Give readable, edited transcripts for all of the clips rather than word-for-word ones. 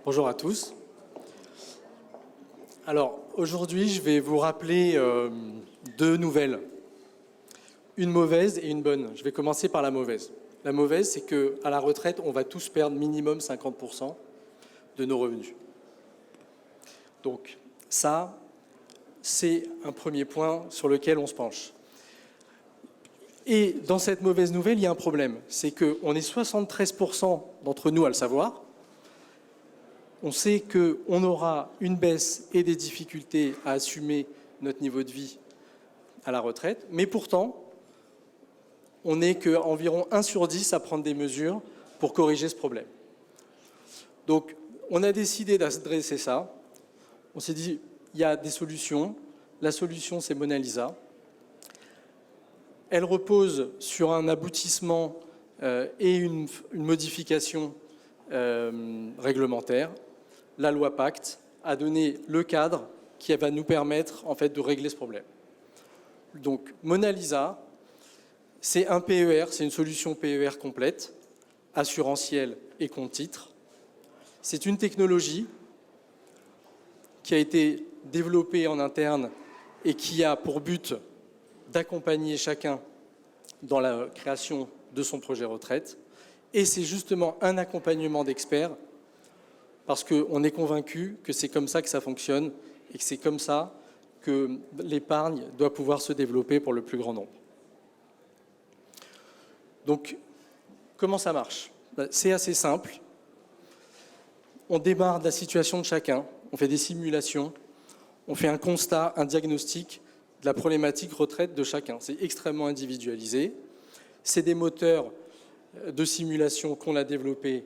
Bonjour à tous. Alors, aujourd'hui, je vais vous rappeler deux nouvelles. Une mauvaise et une bonne. Je vais commencer par la mauvaise. La mauvaise, c'est qu'à la retraite, on va tous perdre minimum 50% de nos revenus. Donc, ça, c'est un premier point sur lequel on se penche. Et dans cette mauvaise nouvelle, il y a un problème. C'est qu'on est 73% d'entre nous à le savoir. On sait qu'on aura une baisse et des difficultés à assumer notre niveau de vie à la retraite, mais pourtant, on n'est qu'environ 1 sur 10 à prendre des mesures pour corriger ce problème. Donc, on a décidé d'adresser ça. On s'est dit, il y a des solutions. La solution, c'est Mona Lisa. Elle repose sur un aboutissement et une modification réglementaire. La loi Pacte a donné le cadre qui va nous permettre en fait, de régler ce problème. Donc, Mona Lisa, c'est un PER, c'est une solution PER complète, assurantielle et compte titre. C'est une technologie qui a été développée en interne et qui a pour but d'accompagner chacun dans la création de son projet retraite. Et c'est justement un accompagnement d'experts parce qu'on est convaincu que c'est comme ça que ça fonctionne et que c'est comme ça que l'épargne doit pouvoir se développer pour le plus grand nombre. Donc, comment ça marche? C'est assez simple. On démarre de la situation de chacun, on fait des simulations, on fait un constat, un diagnostic de la problématique retraite de chacun. C'est extrêmement individualisé. C'est des moteurs de simulation qu'on a développés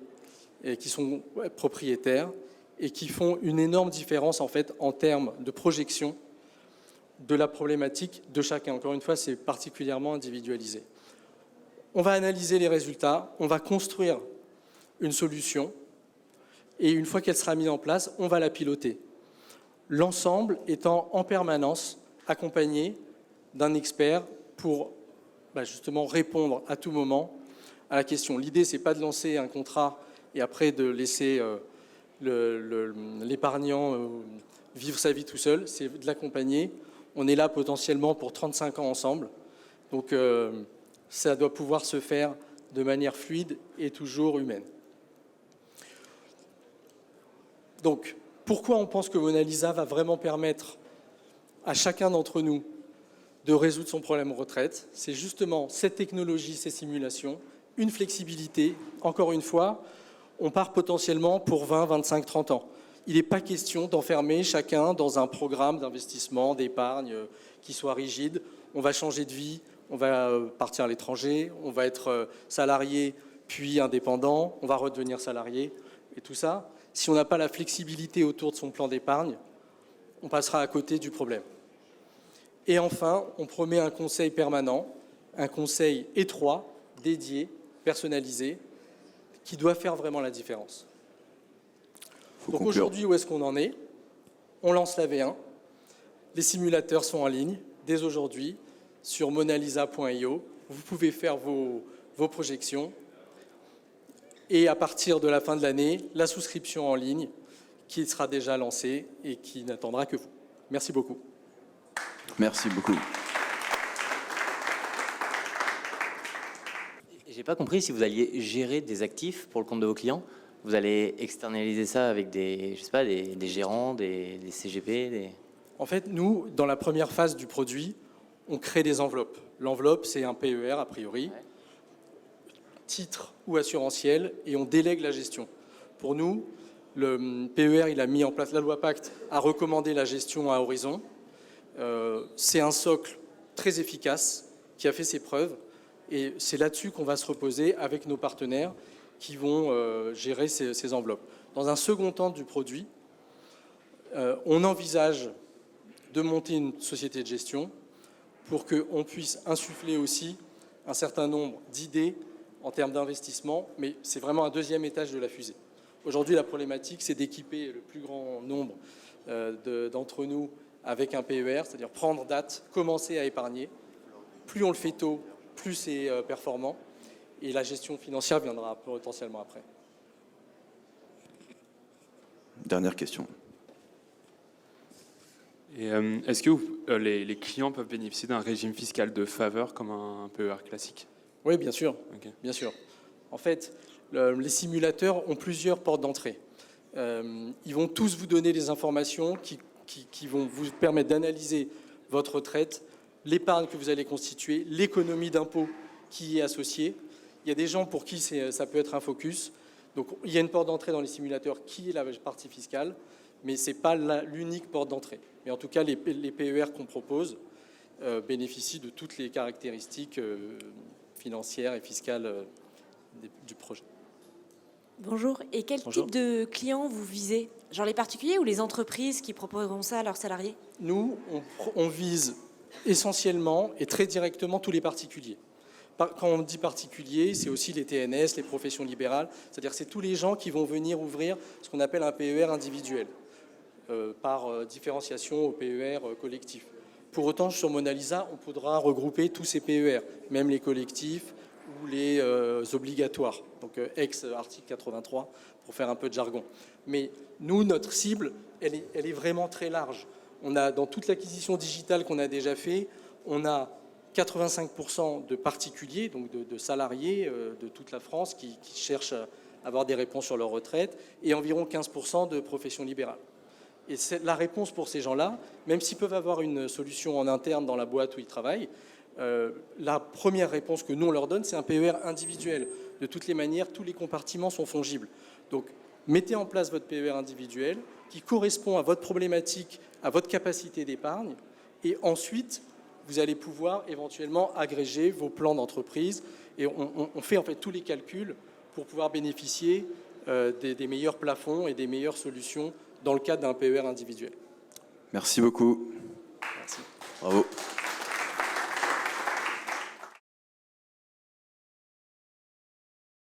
et qui sont propriétaires et qui font une énorme différence en fait en termes de projection de la problématique de chacun. Encore une fois, c'est particulièrement individualisé. On va analyser les résultats, on va construire une solution et une fois qu'elle sera mise en place, on va la piloter. L'ensemble étant en permanence accompagné d'un expert pour justement répondre à tout moment à la question. L'idée, ce n'est pas de lancer un contrat et après de laisser l'épargnant vivre sa vie tout seul, c'est de l'accompagner. On est là potentiellement pour 35 ans ensemble. Donc, ça doit pouvoir se faire de manière fluide et toujours humaine. Donc, pourquoi on pense que Mona Lisa va vraiment permettre à chacun d'entre nous de résoudre son problème retraite? C'est justement cette technologie, ces simulations, une flexibilité. Encore une fois, on part potentiellement pour 20, 25, 30 ans. Il n'est pas question d'enfermer chacun dans un programme d'investissement, d'épargne qui soit rigide. On va changer de vie, on va partir à l'étranger, on va être salarié puis indépendant, on va redevenir salarié et tout ça. Si on n'a pas la flexibilité autour de son plan d'épargne, on passera à côté du problème. Et enfin, on promet un conseil permanent, un conseil étroit, dédié, personnalisé, qui doit faire vraiment la différence. Donc aujourd'hui, où est-ce qu'on en est? On lance la V1. Les simulateurs sont en ligne dès aujourd'hui sur monalisa.io. Vous pouvez faire vos projections. Et à partir de la fin de l'année, la souscription en ligne qui sera déjà lancée et qui n'attendra que vous. Merci beaucoup. Merci beaucoup. J'ai pas compris si vous alliez gérer des actifs pour le compte de vos clients. Vous allez externaliser ça avec des gérants, des CGP En fait, nous, dans la première phase du produit, on crée des enveloppes. L'enveloppe, c'est un PER a priori, ouais. Titre ou assurantiel, et on délègue la gestion. Pour nous, le PER, il a mis en place, la loi Pacte a recommandé la gestion à horizon. C'est un socle très efficace qui a fait ses preuves et c'est là-dessus qu'on va se reposer avec nos partenaires qui vont gérer ces enveloppes. Dans un second temps du produit, on envisage de monter une société de gestion pour qu'on puisse insuffler aussi un certain nombre d'idées en termes d'investissement, mais c'est vraiment un deuxième étage de la fusée. Aujourd'hui, la problématique, c'est d'équiper le plus grand nombre d'entre nous avec un PER, c'est-à-dire prendre date, commencer à épargner. Plus on le fait tôt, plus c'est performant. Et la gestion financière viendra potentiellement après. Dernière question. Et est-ce que les clients peuvent bénéficier d'un régime fiscal de faveur comme un PER classique? Oui, bien sûr. Ok. Bien sûr. En fait, les simulateurs ont plusieurs portes d'entrée. Ils vont tous vous donner des informations qui vont vous permettre d'analyser votre retraite, l'épargne que vous allez constituer, l'économie d'impôt qui est associée. Il y a des gens pour qui ça peut être un focus. Donc, il y a une porte d'entrée dans les simulateurs qui est la partie fiscale, mais ce n'est pas l'unique porte d'entrée. Mais en tout cas, les PER qu'on propose bénéficient de toutes les caractéristiques financières et fiscales du projet. Bonjour. Et quel Bonjour. type de clients vous visez? Genre les particuliers ou les entreprises qui proposeront ça à leurs salariés? Nous, on vise essentiellement et très directement tous les particuliers. Quand on dit particuliers, c'est aussi les TNS, les professions libérales, c'est-à-dire c'est tous les gens qui vont venir ouvrir ce qu'on appelle un PER individuel, par différenciation au PER collectif. Pour autant, sur Mona Lisa, on pourra regrouper tous ces PER, même les collectifs ou les obligatoires, donc ex-article 83, pour faire un peu de jargon. Mais nous, notre cible, elle est vraiment très large. On a, dans toute l'acquisition digitale qu'on a déjà fait, on a 85% de particuliers, donc de salariés de toute la France qui cherchent à avoir des réponses sur leur retraite, et environ 15% de professions libérales. Et c'est la réponse pour ces gens-là, même s'ils peuvent avoir une solution en interne dans la boîte où ils travaillent, la première réponse que nous on leur donne, c'est un PER individuel. De toutes les manières, tous les compartiments sont fongibles. Donc, mettez en place votre PER individuel qui correspond à votre problématique, à votre capacité d'épargne, et ensuite, vous allez pouvoir éventuellement agréger vos plans d'entreprise. Et on fait en fait tous les calculs pour pouvoir bénéficier des meilleurs plafonds et des meilleures solutions dans le cadre d'un PER individuel. Merci beaucoup. Merci. Bravo.